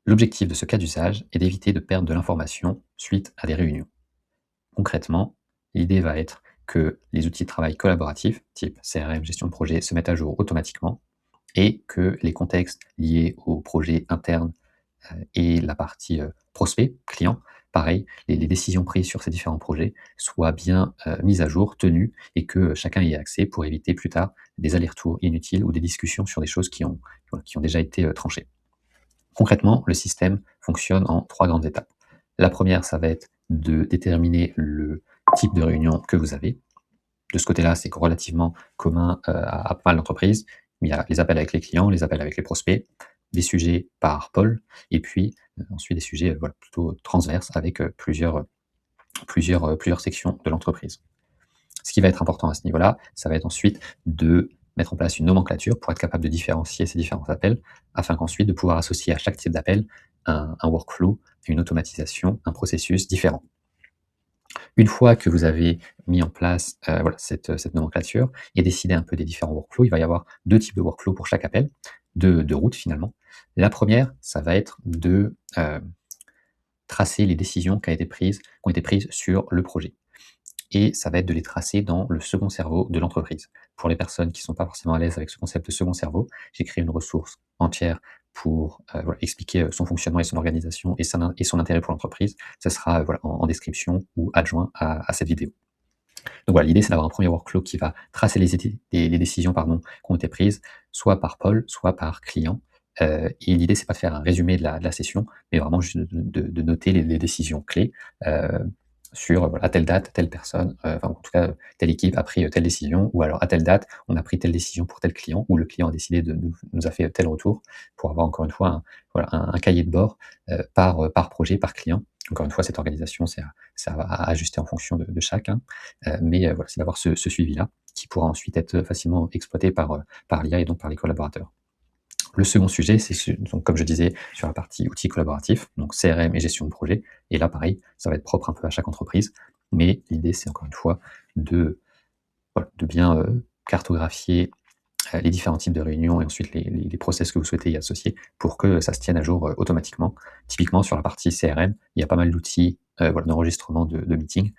L'objectif de ce cas d'usage est d'éviter de perdre de l'information suite à des réunions. Concrètement, l'idée va être que les outils de travail collaboratifs, type CRM, gestion de projet, se mettent à jour automatiquement et que les contextes liés au projet interne et la partie prospect, client, pareil, les décisions prises sur ces différents projets soient bien mises à jour, tenues et que chacun y ait accès pour éviter plus tard des allers-retours inutiles ou des discussions sur des choses qui ont déjà été tranchées. Concrètement, le système fonctionne en 3 grandes étapes. La première, ça va être de déterminer le type de réunion que vous avez. De ce côté-là, c'est relativement commun, à pas mal d'entreprises. Il y a les appels avec les clients, les appels avec les prospects, des sujets par pôle et puis, ensuite des sujets, voilà, plutôt transverses avec, plusieurs sections de l'entreprise. Ce qui va être important à ce niveau-là, ça va être ensuite de mettre en place une nomenclature pour être capable de différencier ces différents appels, afin qu'ensuite de pouvoir associer à chaque type d'appel un workflow, une automatisation, un processus différent. Une fois que vous avez mis en place, voilà, cette nomenclature et décidé un peu des différents workflows, il va y avoir 2 types de workflows pour chaque appel, de routes finalement. La première, ça va être de, tracer les décisions qui ont été prises sur le projet et ça va être de les tracer dans le second cerveau de l'entreprise. Pour les personnes qui ne sont pas forcément à l'aise avec ce concept de second cerveau, j'ai créé une ressource entière pour, voilà, expliquer, son fonctionnement et son organisation et son intérêt pour l'entreprise. Ça sera, voilà, en description ou adjoint à cette vidéo. Donc voilà, l'idée c'est d'avoir un premier workflow qui va tracer les décisions, pardon, qui ont été prises, soit par pôle, soit par client. Et l'idée c'est pas de faire un résumé de la session, mais vraiment juste de noter les décisions clés, heu, sur, voilà, à telle date, telle personne, enfin en tout cas, telle équipe a pris, telle décision ou alors à telle date, on a pris telle décision pour tel client ou le client a décidé de nous a fait tel retour pour avoir encore une fois voilà, un cahier de bord, par projet, par client. Encore une fois, cette organisation, c'est à ajuster en fonction de chacun. Mais voilà, c'est d'avoir ce suivi-là qui pourra ensuite être facilement exploité par l'IA et donc par les collaborateurs. Le second sujet, donc comme je disais, sur la partie outils collaboratifs, donc CRM et gestion de projet. Et là, pareil, ça va être propre un peu à chaque entreprise. Mais l'idée, c'est encore une fois de, voilà, de bien cartographier les différents types de réunions et ensuite les process que vous souhaitez y associer pour que ça se tienne à jour automatiquement. Typiquement, sur la partie CRM, il y a pas mal d'outils voilà, d'enregistrement de meetings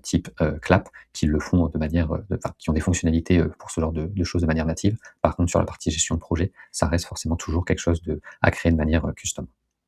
type Clap qui le font de manière, enfin, qui ont des fonctionnalités pour ce genre de choses de manière native. Par contre, sur la partie gestion de projet, ça reste forcément toujours quelque chose à créer de manière custom.